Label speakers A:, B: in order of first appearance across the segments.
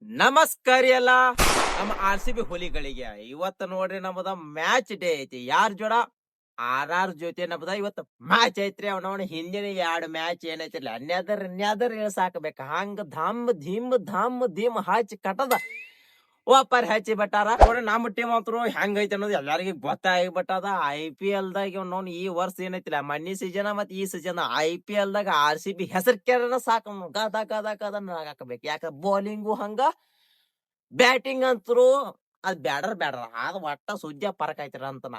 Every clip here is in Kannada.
A: ನಮಸ್ಕಾರ ಎಲ್ಲ ನಮ್ಮ ಆರ್ ಸಿ ಬಿ ಹುಲಿಗಳಿಗೆ. ಇವತ್ತು ನೋಡ್ರಿ ನಮ್ಮದ ಮ್ಯಾಚ್ ಡೇ ಐತಿ. ಯಾರ ಜೋಡ? ಆರ್ ಜೊತೆ ನಮ್ಮದ ಇವತ್ತು ಮ್ಯಾಚ್ ಐತ್ರಿ. ಅವನವನ ಹಿಂದಿನ 2 ಮ್ಯಾಚ್ ಏನೈತಿರ್ಲಿ ಅನ್ಯಾದರ್ ಸಾಕಬೇಕ ಹಂಗ ಧಾಮ್ ಹಚ್ಚಿ ಕಟ್ಟದ ವಾಪರ್ ಹಚ್ಚಿ ಬಿಟ್ಟಾರ. ನೋಡ್ರಿ ನಮ್ಮ ಟೀಮ್ ಅಂತರು ಹೆಂಗ ಐತಿ ಅನ್ನೋದು ಎಲ್ಲಾರಿಗೂ ಗೊತ್ತಾಗಿಬಿಟ್ಟದ. IPL ದಾಗ ಅವ್ನವ್ನ ಈ ವರ್ಷ ಏನೈತಿಲ್ಲ ಮನ್ನಿ ಸೀಸನ್ ಮತ್ ಈ ಸೀಸನ್ IPL ದಾಗ RCB ಹೆಸರು ಕೇಳನ ಸಾಕು ಗದ ಹಾಕಬೇಕು. ಯಾಕ ಬೌಲಿಂಗು ಹಂಗ, ಬ್ಯಾಟಿಂಗ್ ಅಂತರು ಅದ್ ಬ್ಯಾಡ್ರ ಅದ್ ಒಟ್ಟ ಸುದ್ಯ ಪರಕ್ ಐತಿರ ಅಂತನ.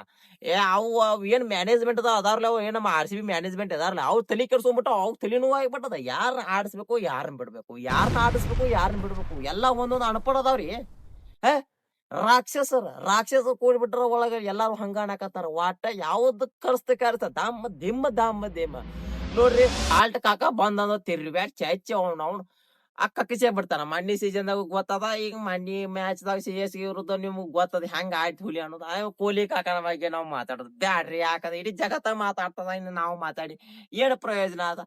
A: ಅವ್ ಏನ್ ಮ್ಯಾನೇಜ್ಮೆಂಟ್ ಅದಾರ್ಲ ಏನ್ ನಮ್ಮ RCB ಮ್ಯಾನೇಜ್ಮೆಂಟ್ ಅದಾರ್ಲ ಅವ್ ತಲಿ ಕೆಡ್ಸ್ಕೊಂಡ್ಬಿಟ್ಟು ಅವ್ ತಲಿನೂ ಆಗ್ಬಿಟ್ಟದ. ಯಾರನ್ನ ಆಡಿಸ್ಬೇಕು ಯಾರನ್ನ ಬಿಡ್ಬೇಕು, ಯಾರನ್ನ ಆಡಿಸ್ಬೇಕು ಯಾರನ್ನ ಬಿಡ್ಬೇಕು ಎಲ್ಲ ಒಂದೊಂದು ಅನ್ಪಡ್ ಅದಾವ್ರಿ. ಹೇ ರಾಕ್ಷಸ ಕೂಡ್ಬಿಟ್ರ ಒಳಗ ಎಲ್ಲಾರು ಹಂಗ ಅನ್ನಕತ್ತಾರ. ಒಟ್ಟ ಯಾವ್ದು ಕರ್ಸ್ತ ದಿಮ್ಮ ನೋಡ್ರಿ. ಆಲ್ಟ್ ಕಾಕ ಬಂದ ತಿರ್ಬ್ಯಾಟ್ ಚಚ್ಚಿ ಅವ್ನು ಅಕ್ಕಕಿಸೇ ಬಿಡ್ತಾನ. ಮನ್ನಿ ಸೀಸನ್ದಾಗ ಗೊತ್ತದ, ಈಗ ಮನ್ನಿ ಮ್ಯಾಚ್ ದಾಗ CSK ವಿರುದ್ಧ ನಿಮ್ಗ್ ಗೊತ್ತದ ಹೆಂಗ ಆಯ್ತು ಹುಲಿ ಅನ್ನೋದು. ಕೊಹ್ಲಿ ಕಾಕನ ಬಗ್ಗೆ ನಾವ್ ಮಾತಾಡೋದು ಬ್ಯಾಡ್ರಿ. ಯಾಕಂದ್ರೆ ಇಡೀ ಜಗತ್ತ ಮಾತಾಡ್ತದ, ಇನ್ನು ನಾವು ಮಾತಾಡಿ ಏನ್ ಪ್ರಯೋಜನ ಅದ?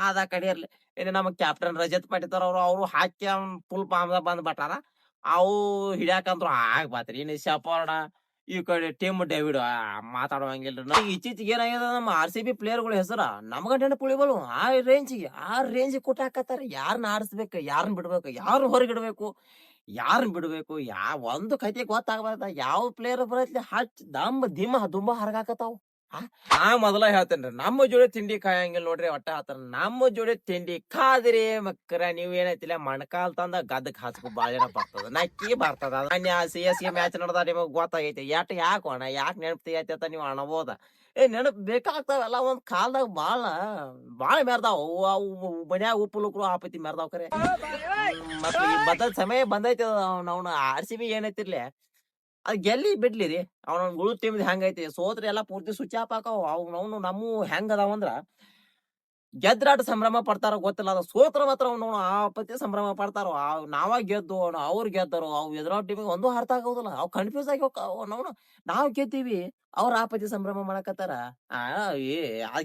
A: ಅದ ಕಡೆ ಇರ್ಲಿ. ಇನ್ನು ನಮ್ಮ ಕ್ಯಾಪ್ಟನ್ ರಜತ್ ಪಾಟಿದಾರ್ ಅವ್ರು ಹಾಕಿ ಅವ್ನ್ ಫುಲ್ ಪಾಮ್ದಾಗ ಬಂದ್ ಬಟಾರ. ಅವು ಹಿಡ್ಯಾಕಂದ್ರು ಆಗ್ಬಾತ್ರಿ. ಇನ್ನು ಶಪರ್ಣ ಈ ಕಡೆ ಟೀಮ್ ಡೇವಿಡ್ ಮಾತಾಡುವಂಗಿಲ್ರಿ. ಇತ್ತೀಚಿಗೆ ಏನಾಗ್ಯದ, ನಮ್ಮ RCB ಪ್ಲೇಯರ್ಗಳ ಹೆಸರ ನಮ್ಗ ನೆನಪುಳಿಗಳು ಆ ರೇಂಜ್ ಕೊಟ್ಟಾಕತ್ತಾರ. ಯಾರನ್ನ ಆಡಿಸ್ಬೇಕು ಯಾರನ್ನ ಬಿಡ್ಬೇಕು, ಯಾರನ್ನ ಹೊರಗಿಡ್ಬೇಕು ಯಾರನ್ನ ಬಿಡ್ಬೇಕು, ಒಂದು ಕೈತಿ ಗೊತ್ತಾಗ್ಬಾರ್ದ. ಯಾವ ಪ್ಲೇಯರ್ ಬರತ್ಲಿ ಹಚ್ ದುಂಬ ಹರಗಾಕತ್ತಾವ. ಮೊದಲ ಹೇಳ್ತೇನ್ರಿ, ನಮ್ಮ ಜೋಡಿ ತಿಂಡಿ ಕಾಯಂಗಿಲ್ಲ ನೋಡ್ರಿ. ಒಟ್ಟ ಹೇಳ್ತಾರ ನಮ್ಮ ಜೋಡಿ ತಿಂಡಿ ಕಾದ್ರಿ ಮಕ್ಕರ ನೀವ್ ಏನೈತಿಲ್ಲ ಮಣ್ಕಾಲ್ ತಂದ ಗದ್ದಕ್ ಹಾಸ್ಕೊ ಬಾಳೆನ ಬರ್ತದ, ನಕ್ಕಿ ಬರ್ತದ. CSK ಮ್ಯಾಚ್ ನಡೆದ ನಿಮಗ್ ಗೊತ್ತಾಗೈತಿ. ಯಾಕೆ ನೆನಪು ತೆಗಿಯತಿ ಅಂತ ನೀವ್ ಅಣಬೋದ. ನೆನಪು ಬೇಕಾಗ್ತಾವೆಲ್ಲ. ಒಂದ್ ಕಾಲ್ದಾಗ ಬಾಳ ಮೆರ್ದಾವ್. ಅವು ಮನ್ಯಾಗ ಉಪ್ಪುಲುಕ್ರು ಆಪತಿ ಮೆರ್ದಾವ್ ಕರೆ. ಮತ್ತ ಈ ಬದ್ದ ಸಮಯ ಬಂದೈತಿ. ಅವ್ನ RCB ಏನೈತಿರ್ಲಿ ಅದ್ ಗೆಲ್ಲಿ ಬಿಡ್ಲಿರಿ. ಅವ್ನ ಉಳು ಟೀಮ್ ಹೆಂಗೈತಿ, ಸೋತ್ರಿ ಎಲ್ಲಾ ಪೂರ್ತಿ ಸ್ವಿಚ್ ಆಫ್ ಆಕಾವ್. ಅವ್ನು ನಮ್ಮ ಹೆಂಗ್ ಅದಾವಂದ್ರ ಗೆದ್ರಾಟ ಸಂಭ್ರಮ ಪಡ್ತಾರ ಗೊತ್ತಿಲ್ಲ, ಅದ ಸೋತ್ರ ಮಾತ್ರ ಅವ್ನು ಆಪತ್ತಿ ಸಂಭ್ರಮ ಪಡ್ತಾರ. ನಾವ ಗೆದ್ದು ಅವ್ರು ಗೆದ್ದರು, ಅವ್ ಎದುರಾಟ ಟೀಮಿಗೆ ಒಂದು ಅರ್ಥ ಆಗೋದಿಲ್ಲ. ಅವ್ ಕನ್ಫ್ಯೂಸ್ ಆಗಿ ಹೋಗ್ತಾವ. ನಾವ್ ಗೆದ್ದೀವಿ ಅವ್ರ ಆಪತ್ತಿ ಸಂಭ್ರಮ ಮಾಡಕತ್ತಾರ. ಆ ಏ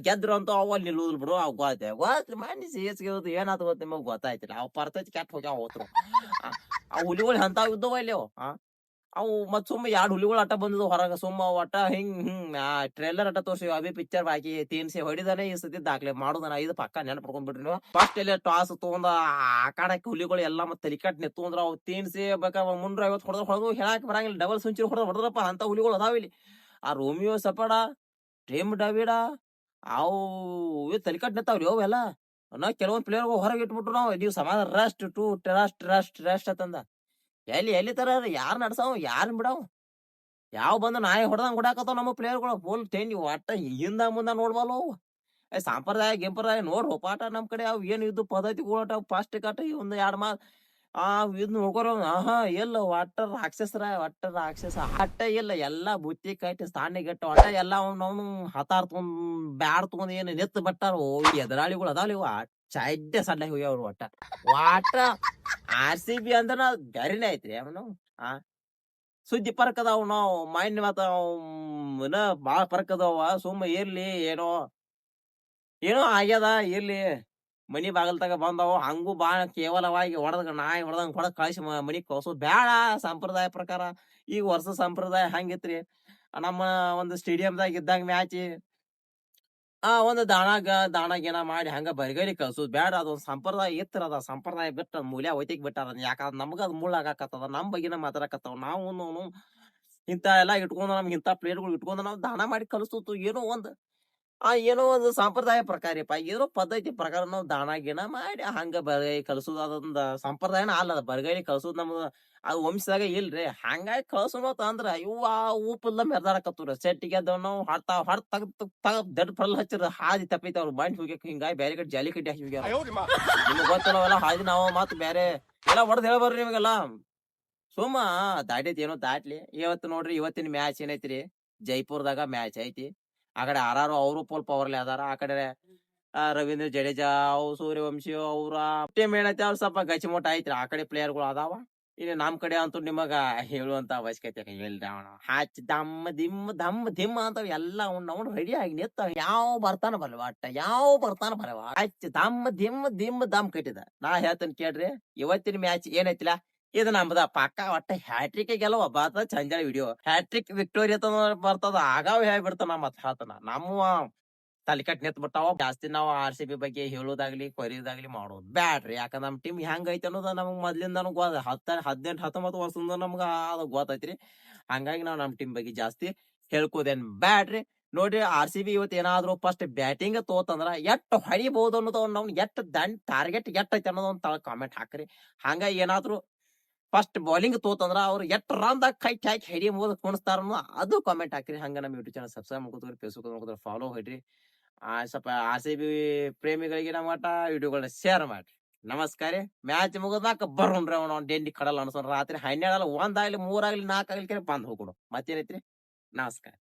A: ಗೆದ್ರು ಅಂತ ಅವ್ ಅಲ್ಲಿ ನಿಲ್ಲುದಿಲ್ ಬಿಡು. ಅವ್ ಗೊತ್ತ ಮಾಡಿ CSK ಏನಾತ ಗೊತ್ತ ನಿಮಗ್ ಗೊತ್ತಾಯ್ತಿಲ್ಲ. ಅವ್ ಪರ್ತೈತಿ ಕೆಟ್ಟ ಹೋಗ್ಯಾವ ಹೋತ್ರು. ಆ ಹುಲಿಗಳು ಎಂತಾವ್ ಇದ್ದವ ಇಲ್ಲಿ ಅವು ಮತ್ ಸುಮ್ಮ 2 ಹುಲಿಗಳು ಅಟ್ಟ ಬಂದಿದ್ವು ಹೊರಗ. ಸುಮ್ಮ ಒಟ್ಟ ಹಿಂಗ್ ಟ್ರೇಲರ್ ಅಟ್ಟ ತೋರ್ಸಿ ಅಭಿ ಪಿಕ್ಚರ್ ಹಾಕಿ ತೀನ್ಸಿ ಹೊಡಿದಾನೆ ಈ ಸತಿ ದಾಖಲೆ ಮಾಡುದನ. ಇದು ಪಕ್ಕ ನೆನಪಡ್ಕೊಂಡ್ಬಿಡ್ರಿ ನೀವು. ಫಸ್ಟ್ ಎಲ್ಲ ಟಾಸ್ ತಗೊಂಡ ಆಕಾಡಕ್ಕೆ ಹುಲಿಗಳು ಎಲ್ಲಾ ಮತ್ ತಲಿಕಟ್ ನಿತ್ತು ಅಂದ್ರ ಅವ್ ತೀನ್ಸಿ ಬೇಕಾ 350 ಹೊಡೆದು ಹೇಳಾಕ್ ಬರಂಗಿಲ್ಲ. ಡಬಲ್ ಸೆಂಚುರಿ ಹೊಡೆದ್ರಪ್ಪ ಅಂತ ಹುಲಿಗಳು ಅದಾವಿಲ್ಲಿ. ಆ ರೋಮಿಯೋ ಸಪಡ, ಟೀಮ್ ಡಾವಿಡ ಅವು ತಲಿಕಟ್ ನಿಂತಾವ್ರಿ ಅವೆಲ್ಲ. ಕೆಲವೊಂದ್ ಪ್ಲೇಯರ್ ಹೊರಗೆ ಇಟ್ಬಿಟ್ರು. ನೀವು ಸಮಾಧಾನ ರೆಸ್ಟ್ ಅಂತಂದ. ಎಲ್ಲಿ ತರ ಯಾರ್ ನಡ್ಸಾವ್ ಯಾರನ್ ಬಿಡಾವ್? ಯಾವ ಬಂದು ನಾಯಿ ಹೊಡೆದಂಗ್ ಹೊಡಾಕತ್ತಾವ ನಮ್ಮ ಪ್ಲೇಯರ್ಗಳು. ಫುಲ್ ಟೆಂಡಿ ಒಟ್ಟ ಹಿಂದ ಮುಂದ ನೋಡ್ಬಲ್ವು. ಸಂಪ್ರದಾಯ ಗಿಂಪ್ರದಾಯ ನೋಡ್ರು ಪಾಠ ನಮ್ ಕಡೆ. ಅವ್ ಏನ್ ಇದ್ದು ಪದ್ಧತಿಗಳು ಫಾಸ್ಟ್ ಕಟ್ ಒಂದ್ 2 ಮಾತ್ ಇದ್ ನೋಡ್ಕೊರ. ಎಲ್ಲ ಒಟ್ಟ ರಾಕ್ಷಸ ಅಟ್ಟ ಇಲ್ಲ. ಎಲ್ಲಾ ಬುತ್ತಿ ಕಟ್ಟಿ ಸ್ಥಾನಿಗೆಟ್ಟ ಒಟ್ಟ ಎಲ್ಲ ಅವ್ನು ಹತಾರ್ ತಗೊಂಡ್ ಬ್ಯಾಡ್ ತಗೊಂಡ್ ಏನ್ ನೆತ್ ಬಟ್ಟಾರ. ಎದುರಾಳಿಗಳು ಅದಾವಲ್ಲಿ ಚಡ್ಡೆ ಸಡ್ಡ ಹೋಗ್ಯಾವ್ರು. ಒಟ್ಟ RCB ಅಂದ್ರ ಬ್ಯಾರಿನೇ ಐತ್ರಿ. ಅವನು ಆ ಸುದ್ದಿ ಪರಕ್ ಅದಾವ. ನಾವು ಮೈಂಡ್ ಮತ್ತ ಬಾಳ ಪರಕ್ ಅದಾವ. ಸುಮ್ಮ ಇರ್ಲಿ ಏನೋ ಆಗ್ಯದ ಇರ್ಲಿ. ಮನಿ ಬಾಗಲ್ತಾಗ ಬಂದವ ಹಂಗೂ ಬಾಳ ಕೇವಲವಾಗಿ ನಾಯಿ ಹೊಡೆದಂಗ್ ಕಳಿಸಿ ಮನಿಗ್ ಕಳ್ಸೋದ್ ಬ್ಯಾಡ. ಸಂಪ್ರದಾಯ ಪ್ರಕಾರ ಈಗ ವರ್ಷ ಸಂಪ್ರದಾಯ ಹಂಗಿತ್ರಿ. ನಮ್ಮ ಒಂದು ಸ್ಟೇಡಿಯಂದಾಗ ಇದ್ದಂಗ ಮ್ಯಾಚ್ ಒಂದು ದಾನ ಗೀನ ಮಾಡಿ ಹಂಗ ಬರಿಗೈಲಿ ಕಳ್ಸೋದ್ ಬ್ಯಾಡ. ಅದೊಂದ್ ಸಂಪ್ರದಾಯ ಇತ್ತಿರದ ಸಂಪ್ರದಾಯ ಬಿಟ್ಟ ಮೂಲ್ಯ ಒಯ್ತಿಗ್ ಬಿಟ್ಟಾರ. ಯಾಕಂದ್ರ ನಮ್ಗ ಅದ್ ಮುಳ್ಳಾಗಕತ್ತದ. ನಮ್ ಬಗ್ಗೆನ ಮಾತಾಡಕತ್ತಾವ. ನಾವು ಇಂತ ಎಲ್ಲಾ ಇಟ್ಕೊಂಡ ನಮ್ಗೆ ಇಂತ ಪ್ಲೇಟ್ಗಳು ಇಟ್ಕೊಂಡ ನಾವ್ ದಾನ ಮಾಡಿ ಕಲಿಸ್ತುತು. ಏನೋ ಒಂದು ಸಂಪ್ರದಾಯ ಪ್ರಕಾರಪ್ಪ. ಏನೋ ಪದ್ಧತಿ ಪ್ರಕಾರ ನಾವು ದಾನ ಗೀನ ಮಾಡಿ ಹಂಗ ಬರಗೈ ಕಲ್ಸುದು. ಅದೊಂದ ಸಂಪ್ರದಾಯನ ಅಲ್ಲದ ಬರಗೈಲಿ ಕಲ್ಸುದ್. ನಮ್ದ ಅದು ವಂಶದಾಗ ಇಲ್ರಿ. ಹಂಗಾಗಿ ಕಳ್ಸೋಣ ಅಂದ್ರ ಇವ ಉಪ್ಪಲ್ಲ ಮೆರ್ದಾಡಕತ್ತವ್ರ. ಸೆಟ್ಟಿಗೆ ನಾವು ಹೊಡ್ ತಗದ್ ದಡ್ ಪಲ್ ಹಚ್ಚಿರ ಹಾದಿ ತಪ್ಪೈತಿ ಅವ್ರು ಬಂಡ್ ಹೋಗ್ಯಕ್. ಹಿಂಗಾಗಿ ಬ್ಯಾರೆ ಕಡೆ ಜಾಲಿ ಕಟ್ಟಿ ಹಾಕಿ ಹೋಗ್ಯಾರ. ನಿಮ್ಗ್ ಗೊತ್ತಲ್ಲವೆಲ್ಲ ಹಾದಿ ನಾವು ಮತ್ ಬ್ಯಾರೆ ಎಲ್ಲ ಹೊಡೆದ್ ಹೇಳ್ಬಾರ್ರಿ ನಿಮ್ಗೆಲ್ಲ. ಸುಮ್ಮ ದಾಟೈತಿ ಏನೋ ದಾಟ್ಲಿ. ಇವತ್ತು ನೋಡ್ರಿ ಇವತ್ತಿನ ಮ್ಯಾಚ್ ಏನೈತ್ರಿ, ಜೈಪುರದಾಗ ಮ್ಯಾಚ್ ಐತಿ. ಆ ಕಡೆ ಅವರು ಫುಲ್ ಪವರ್ಲಿ ಅದಾರ. ಆ ಕಡೆ ರವೀಂದ್ರ ಜಡೇಜಾ ಸೂರ್ಯವಂಶಿ ಅವ್ರ ಟೀಮ್ ಏನೈತಿ ಅವ್ರು ಸ್ವಲ್ಪ ಗಚಿಮೋಟ ಐತ್ರಿ. ಆ ಕಡೆ ಪ್ಲೇಯರ್ಗಳು ಅದಾವ. ಇನ್ನು ನಮ್ ಕಡೆ ಅಂತೂ ನಿಮಗ ಹೇಳುವಂತ ಅವಶ್ಯಕತೆ ಇಲ್ರಿ. ಅವನು ಹಚ್ ದಮ್ ದಿಮ್ ಧಮ್ ಧಿಮ್ ಅಂತ ಎಲ್ಲ ಅವ್ನು ರೆಡಿ ಆಗಿ ನಿಂತ ಯಾವ ಬರ್ತಾನ ಬರಲ್ಲ ಒಟ್ಟ ಯಾವ ಬರ್ತಾನ ಬರವ ಹಚ್ ದಮ್ ದಿಮ್ ದಮ್ ಕಟ್ಟಿದ. ನಾ ಹೇಳ್ತೇನೆ ಕೇಳ್ರಿ, ಇವತ್ತಿನ ಮ್ಯಾಚ್ ಏನೈತಿಲ್ಲ ಇದು ನಮ್ದ ಪಕ್ಕ ಒಟ್ಟ ಹ್ಯಾಟ್ರಿಕ್ ಗೆಲುವ ಬರ್ತದ. ಚಂಜಾಳ ವಿಡಿಯೋ ಹ್ಯಾಟ್ರಿಕ್ ವಿಕ್ಟೋರಿ ಬರ್ತದ ಆಗಾವ್ ಹೇಳ್ಬಿಡ್ತಾನ ಮತ್ ಹೇಳ್ತಾನ. ನಮ್ಮ ತಲಿಕಟ್ ನಿಂತ್ ಬಿಟ್ಟಾವ. ಜಾಸ್ತಿ ನಾವು RCB ಬಗ್ಗೆ ಹೇಳೋದಾಗ್ಲಿ ಕೊರಿಯೋದಾಗ್ಲಿ ಮಾಡೋದು ಬ್ಯಾಡ್ರಿ. ಯಾಕಂದ್ರ ನಮ್ ಟೀಮ್ ಹೆಂಗ್ ಐತಿ ಅನ್ನೋದು ನಮಗ್ ಮೊದ್ಲಿಂದಾನು 18 19 ವರ್ಷದಿಂದ ನಮ್ಗ ಅದು ಗೊತ್ತೈತ್ರಿ. ಹಂಗಾಗಿ ನಾವ್ ನಮ್ ಟೀಮ್ ಬಗ್ಗೆ ಜಾಸ್ತಿ ಹೇಳ್ಕೋದೇನ್ ಬ್ಯಾಡ್ರಿ. ನೋಡ್ರಿ RCB ಇವತ್ ಏನಾದ್ರು ಫಸ್ಟ್ ಬ್ಯಾಟಿಂಗ್ ತೋತಂದ್ರ ಎಷ್ಟ್ ಹೊಡಿಬಹುದು ಅನ್ನೋದು ನಾವು ಎಷ್ಟ್ ಟಾರ್ಗೆಟ್ ಎಷ್ಟ್ ಐತಿ ಅನ್ನೋದು ಒಂದು ಕಾಮೆಂಟ್ ಹಾಕ್ರಿ. ಹಂಗ ಏನಾದ್ರು ಫಸ್ಟ್ ಬೌಲಿಂಗ್ ತೋತಂದ್ರ ಅವ್ರು ಎಷ್ಟ್ ರನ್ ದಾಗ ಕೈ ಹಾಕಿ ಹಿಡಿಯಬಹುದು ಕುಣಿಸ್ತಾರ ಅದು ಕಾಮೆಂಟ್ ಹಾಕ್ರಿ. ಹಂಗ ನಮ್ಮ ಯೂಟ್ಯೂಬ್ ಚಾನಲ್ ಸಬ್ಸ್ಕ್ರೈಬ್ ಮಾಡ್ಕೋತೀರಿ, ಫೇಸ್ಬುಕ್ ಮಾಡ್ಕೋತೀರಿ, ಫಾಲೋ ಹೊಡ್ರಿ. ಸ್ವಲ್ಪ RCB ಪ್ರೇಮಿಗಳಿಗೆ ನಮ್ಮ ಒಟ್ಟ ವಿಡಿಯೋಗಳನ್ನ ಶೇರ್ ಮಾಡ್ರಿ. ನಮಸ್ಕಾರ. ಮ್ಯಾಚ್ ಮುಗಿದ್ಮಾಕ ಬರೋಣ್ರಿ ಅವ್ನು ಡೆಲ್ಲಿ ಕಡಲ್ ಅನ್ಸೋಣ. ರಾತ್ರಿ 12 1 ಆಗ್ಲಿ 3 ಆಗ್ಲಿ 4 ಆಗ್ಲಿ ಬಂದ್ ಹೋಗ್ಬಿಡು. ಮತ್ತೇನೈತ್ರಿ. ನಮಸ್ಕಾರ.